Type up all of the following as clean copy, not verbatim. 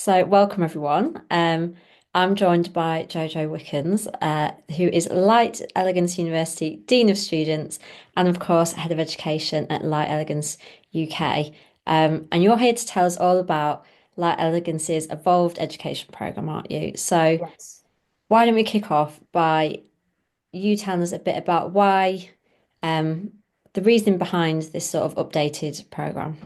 So, welcome everyone. I'm joined by Jojo Wickens, who is Light Elegance University Dean of Students and, of course, Head of Education at Light Elegance UK. And you're here to tell us all about Light Elegance's Evolved Education Programme, aren't you? So, Yes. why don't we kick off by you telling us a bit about why, um, the reason behind this sort of updated programme?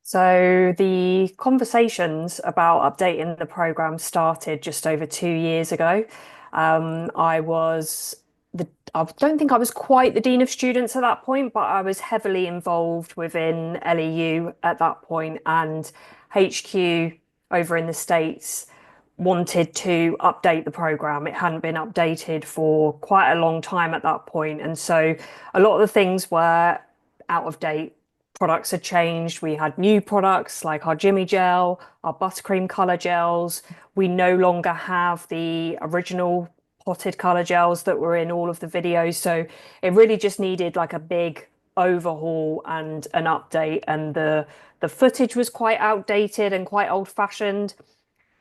So the conversations about updating the program started just over 2 years ago. I was I don't think I was quite the Dean of Students at that point, but I was heavily involved within LEU at that point, and HQ over in the States wanted to update the program. It hadn't been updated for quite a long time at that point, and so a lot of the things were out of date. Products had changed. We had new products like our Jimmy Gel, our buttercream color gels. We no longer have the original potted color gels that were in all of the videos. So it really just needed like a big overhaul and an update. And the footage was quite outdated and quite old fashioned.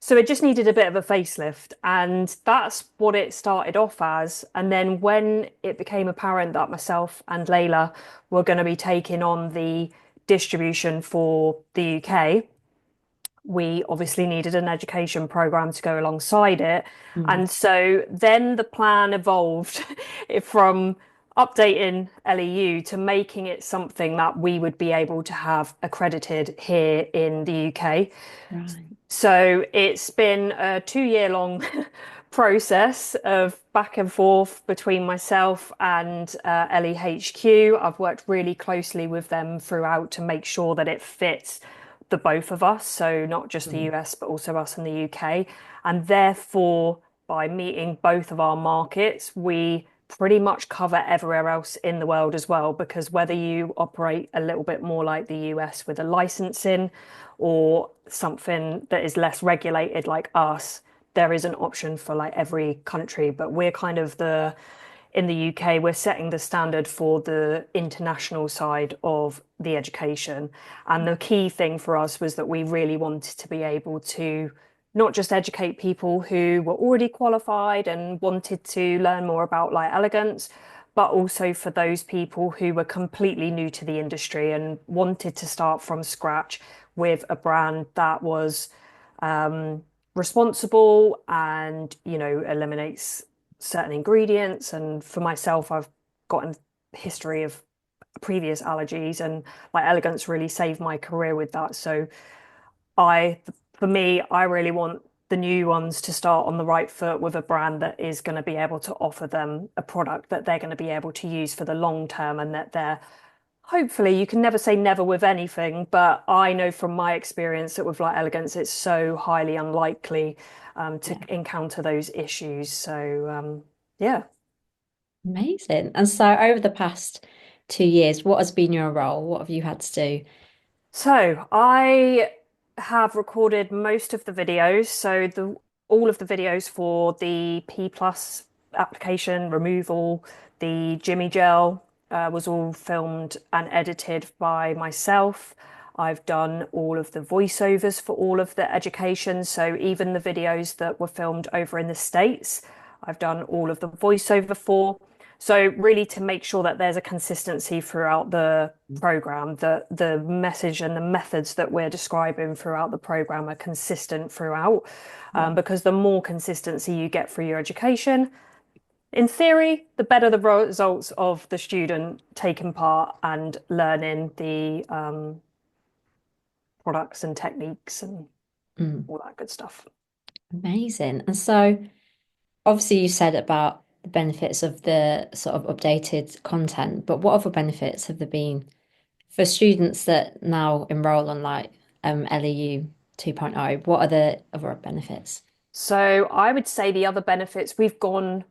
So it just needed a bit of a facelift, and that's what it started off as. And then when it became apparent that myself and Layla were going to be taking on the distribution for the UK, we obviously needed an education program to go alongside it. Mm. And so then the plan evolved from updating LEU to making it something that we would be able to have accredited here in the UK. Right. So it's been a 2 year long process of back and forth between myself and LEHQ. I've worked really closely with them throughout to make sure that it fits the both of us, so not just the Mm. US, but also us in the UK. And therefore, by meeting both of our markets, we pretty much cover everywhere else in the world as well, because whether you operate a little bit more like the US with a licensing or something that is less regulated like us, there is an option for like every country. But we're kind of in the UK, we're setting the standard for the international side of the education. And the key thing for us was that we really wanted to be able to not just educate people who were already qualified and wanted to learn more about Light Elegance, but also for those people who were completely new to the industry and wanted to start from scratch with a brand that was responsible and, eliminates certain ingredients. And for myself, I've gotten a history of previous allergies, and Light Elegance really saved my career with that. So I, for me, I really want the new ones to start on the right foot with a brand that is going to be able to offer them a product that they're going to be able to use for the long term, and that they're hopefully, you can never say never with anything, but I know from my experience that with Light Elegance, it's so highly unlikely to Yeah. encounter those issues. So yeah. Amazing. And so over the past 2 years, what has been your role? What have you had to do? So I have recorded most of the videos. So the all of the videos for the P plus application removal, the Jimmy Gel was all filmed and edited by myself. I've done all of the voiceovers for all of the education. So even the videos that were filmed over in the States, I've done all of the voiceover for. So really to make sure that there's a consistency throughout the program, that the message and the methods that we're describing throughout the program are consistent throughout. Yeah. Because the more consistency you get through your education, in theory, the better the results of the student taking part and learning the products and techniques and Mm. all that good stuff. Amazing. And so obviously you said about the benefits of the sort of updated content, but what other benefits have there been for students that now enroll on like LEU 2.0? What are the other benefits? So I would say the other benefits, we've gone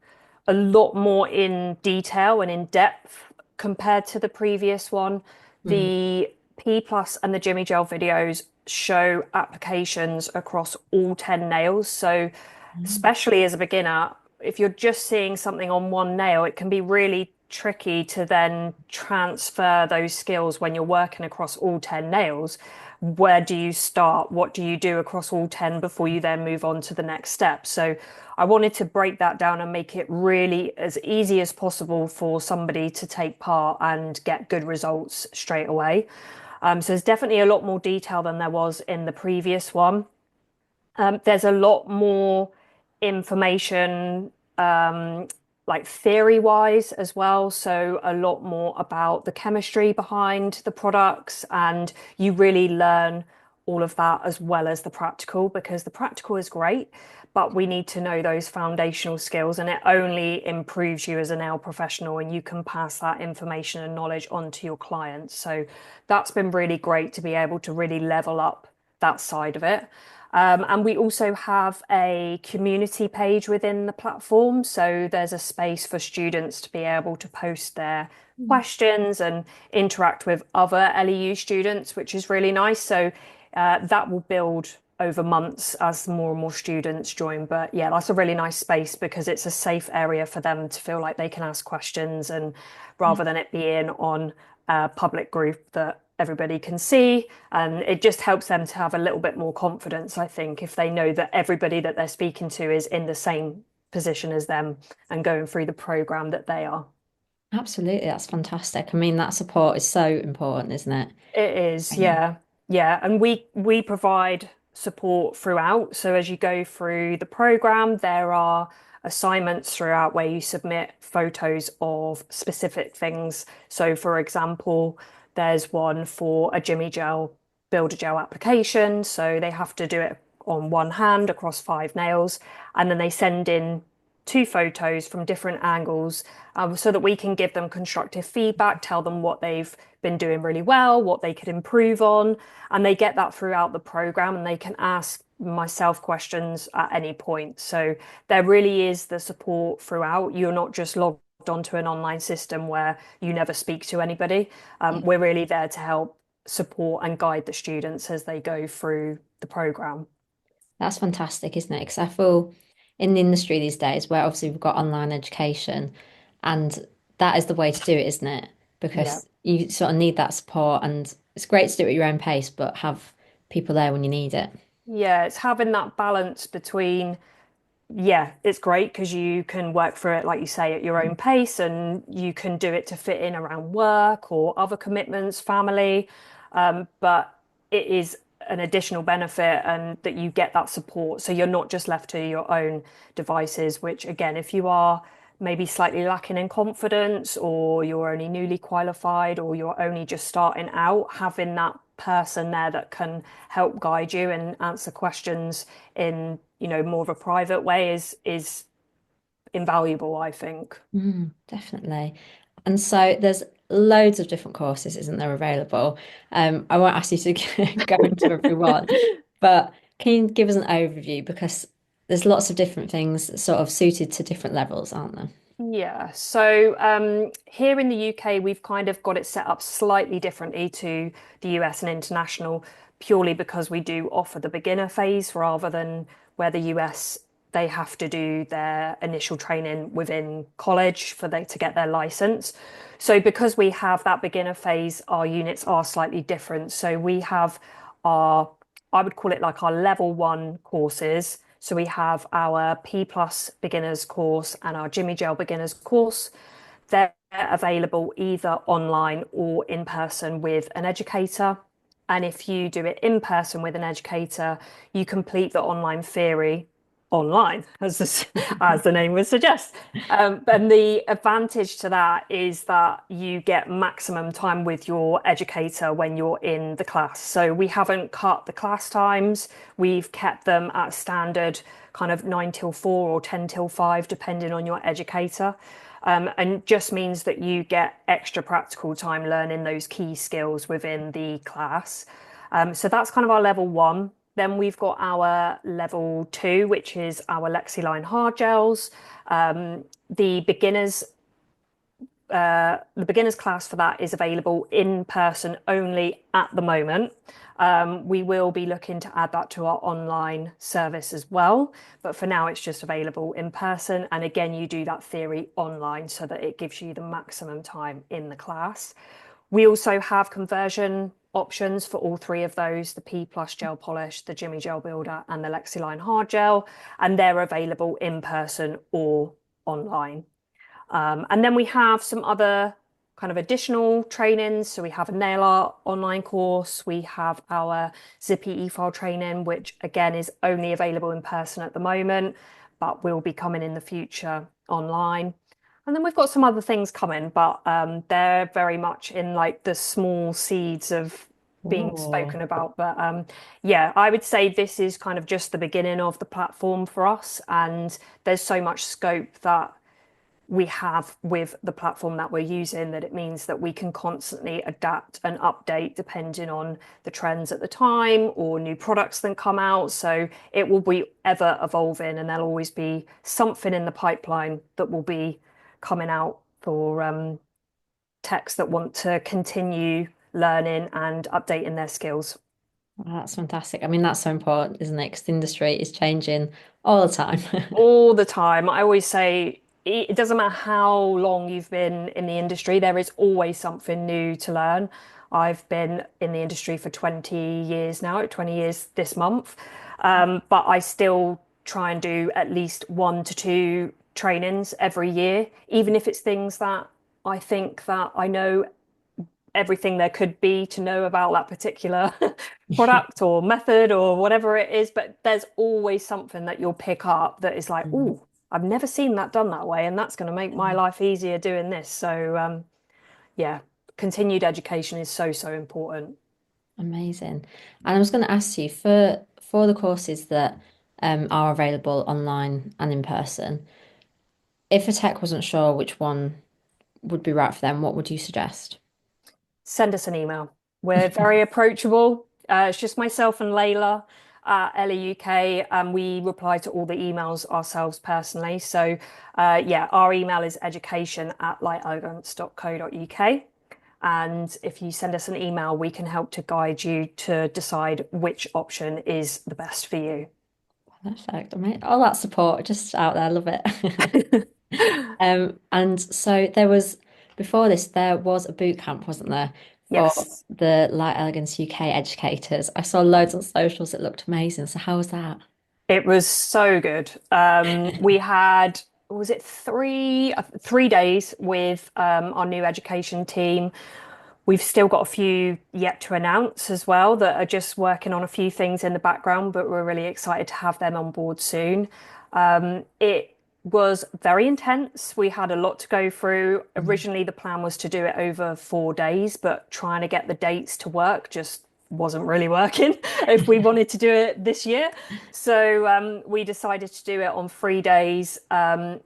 a lot more in detail and in depth compared to the previous one. Mm. The P Plus and the Jimmy Gel videos show applications across all 10 nails. So Mm. especially as a beginner, if you're just seeing something on one nail, it can be really tricky to then transfer those skills when you're working across all 10 nails. where do you start? What do you do across all 10 before you then move on to the next step? So I wanted to break that down and make it really as easy as possible for somebody to take part and get good results straight away. So there's definitely a lot more detail than there was in the previous one. There's a lot more information, like theory wise as well. So, a lot more about the chemistry behind the products, and you really learn all of that as well as the practical, because the practical is great, but we need to know those foundational skills, and it only improves you as a nail professional, and you can pass that information and knowledge on to your clients. So, that's been really great to be able to really level up that side of it. And we also have a community page within the platform. So there's a space for students to be able to post their questions and interact with other LEU students, which is really nice. So that will build over months as more and more students join. But yeah, that's a really nice space because it's a safe area for them to feel like they can ask questions, and rather than it being on a public group that everybody can see. And it just helps them to have a little bit more confidence, I think, if they know that everybody that they're speaking to is in the same position as them and going through the program that they are. Absolutely, that's fantastic. I mean, that support is so important, isn't it? It is, Training. yeah. Yeah, and we provide support throughout. So as you go through the program, there are assignments throughout where you submit photos of specific things. So for example, there's one for a Jimmy Gel Builder Gel application. So they have to do it on one hand across 5 nails, and then they send in 2 photos from different angles, so that we can give them constructive feedback, tell them what they've been doing really well, what they could improve on, and they get that throughout the program, and they can ask myself questions at any point. So there really is the support throughout. You're not just logged onto an online system where you never speak to anybody. Yeah. We're really there to help support and guide the students as they go through the program. That's fantastic, isn't it? Because I feel in the industry these days, where obviously we've got online education, and that is the way to do it, isn't it? Yeah. Because you sort of need that support, and it's great to do it at your own pace, but have people there when you need it. Yeah, it's having that balance between, yeah, it's great because you can work through it, like you say, at your own pace, and you can do it to fit in around work or other commitments, family. But it is an additional benefit, and that you get that support. So you're not just left to your own devices, which, again, if you are maybe slightly lacking in confidence, or you're only newly qualified, or you're only just starting out, having that person there that can help guide you and answer questions in, more of a private way is invaluable, I think. Definitely. And so there's loads of different courses, isn't there, available? I won't ask you to go into every one, but can you give us an overview? Because there's lots of different things sort of suited to different levels, aren't there? Yeah, so here in the UK, we've kind of got it set up slightly differently to the US and international, purely because we do offer the beginner phase rather than where the US, they have to do their initial training within college for they to get their license. So because we have that beginner phase, our units are slightly different. So we have our, I would call it like our level 1 courses. So we have our P plus beginners course and our Jimmy Gel beginners course. They're available either online or in person with an educator. And if you do it in person with an educator, you complete the online theory online, as the name would suggest. And the advantage to that is that you get maximum time with your educator when you're in the class. So we haven't cut the class times. We've kept them at standard kind of 9 till 4 or 10 till 5, depending on your educator. And just means that you get extra practical time learning those key skills within the class. So that's kind of our level 1. Then we've got our level 2, which is our Lexiline hard gels. The beginners the beginners class for that is available in person only at the moment. We will be looking to add that to our online service as well, but for now it's just available in person. And again, you do that theory online so that it gives you the maximum time in the class. We also have conversion options for all three of those, the P Plus gel polish, the Jimmy Gel Builder, and the Lexiline Hard Gel, and they're available in person or online. And then we have some other kind of additional trainings. So we have a nail art online course. We have our Zippy e-file training, which again is only available in person at the moment, but will be coming in the future online. And then we've got some other things coming, but they're very much in like the small seeds of being Oh, spoken about. But yeah, I would say this is kind of just the beginning of the platform for us. And there's so much scope that we have with the platform that we're using that it means that we can constantly adapt and update depending on the trends at the time or new products that come out. So it will be ever evolving and there'll always be something in the pipeline that will be coming out for techs that want to continue learning and updating their skills. that's fantastic. I mean, that's so important, isn't it? Because the industry is changing all the time. All the time. I always say it doesn't matter how long you've been in the industry, there is always something new to learn. I've been in the industry for 20 years now, 20 years this month. But I still try and do at least 1 to 2 trainings every year, even if it's things that I think that I know everything there could be to know about that particular product or method or whatever it is. But there's always something that you'll pick up that is like, Mm. oh, I've never seen that done that way, and that's going to make my life easier doing this. So, yeah, continued education is so, so important. Amazing. And I was going to ask you for the courses that are available online and in person, if a tech wasn't sure which one would be right for them, what would you suggest? Send us an email. We're very approachable. It's just myself and Layla at LEUK, and we reply to all the emails ourselves personally. So, yeah, our email is education@lightelegance.co.uk. And if you send us an email, we can help to guide you to decide which option is the best for you. Perfect. I mean, all that support just out there, love it. And so before this, there was a boot camp, wasn't there, for Yes. the Light Elegance UK educators. I saw loads on socials. It looked amazing. So how was that? It was so good. We had, was it 3 days with our new education team. We've still got a few yet to announce as well that are just working on a few things in the background, but we're really excited to have them on board soon. It was very intense. We had a lot to go through. Mm. Originally, the plan was to do it over 4 days, but trying to get the dates to work just wasn't really working if we wanted to do it this year. So we decided to do it on 3 days, and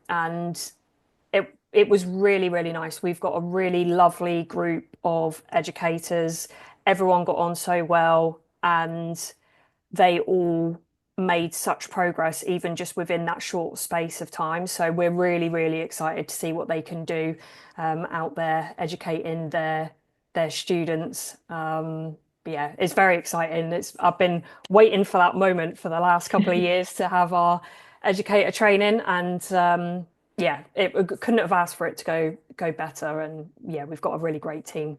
it was really, really nice. We've got a really lovely group of educators. Everyone got on so well, and they all made such progress, even just within that short space of time. So we're really, really excited to see what they can do out there educating their students. Yeah, it's very exciting. I've been waiting for that moment for the last couple of years to have our educator training, and yeah, we couldn't have asked for it to go better. And yeah, we've got a really great team.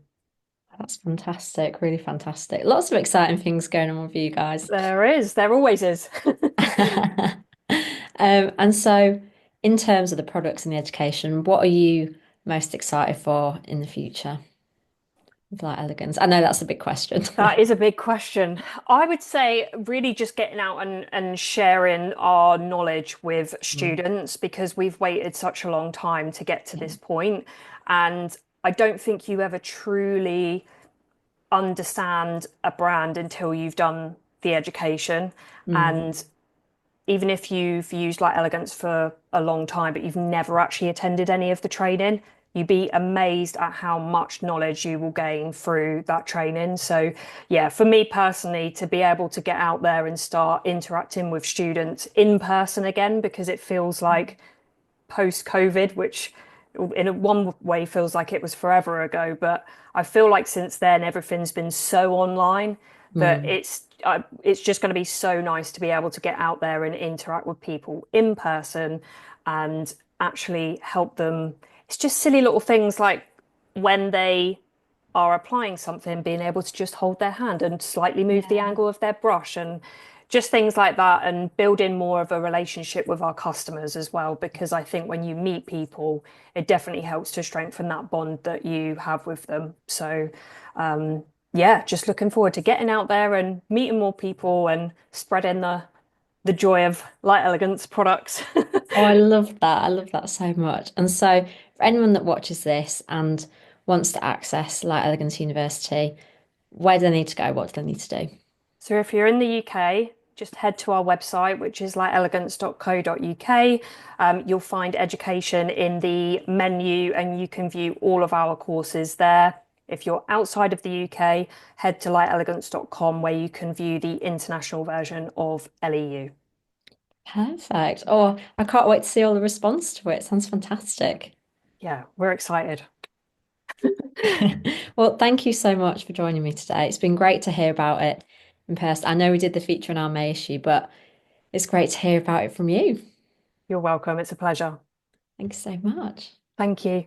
That's fantastic. Really fantastic. Lots of exciting things going on with you guys. There always is. And so, in terms of the products and the education, what are you most excited for in the future with Light Elegance? I know that's a big question. That is a big question. I would say really just getting out and sharing our knowledge with Mm. students because we've waited such a long time to get to Yeah. this point. And I don't think you ever truly understand a brand until you've done the education. Mm. And even if you've used Light Elegance for a long time, but you've never actually attended any of the training, you'd be amazed at how much knowledge you will gain through that training. So, yeah, for me personally, to be able to get out there and start interacting with students in person again, because it feels like post-COVID, which in one way feels like it was forever ago, but I feel like since then everything's been so online that Mm. it's just going to be so nice to be able to get out there and interact with people in person and actually help them. It's just silly little things like when they are applying something, being able to just hold their hand and slightly move the Yeah. angle of their brush and just things like that, and building more of a relationship with our customers as well. Because I think when you meet people, it definitely helps to strengthen that bond that you have with them. So, um, yeah, just looking forward to getting out there and meeting more people and spreading the joy of Light Elegance products. Oh, I love that. I love that so much. And so, for anyone that watches this and wants to access Light Elegance University, where do they need to go? What do they need to do? So if you're in the UK, just head to our website, which is lightelegance.co.uk. You'll find education in the menu and you can view all of our courses there. If you're outside of the UK, head to lightelegance.com where you can view the international version of LEU. Perfect. Oh, I can't wait to see all the response to it. Sounds fantastic. Yeah, we're excited. Well, thank you so much for joining me today. It's been great to hear about it in person. I know we did the feature on our May issue, but it's great to hear about it from you. You're welcome. It's a pleasure. Thanks so much. Thank you.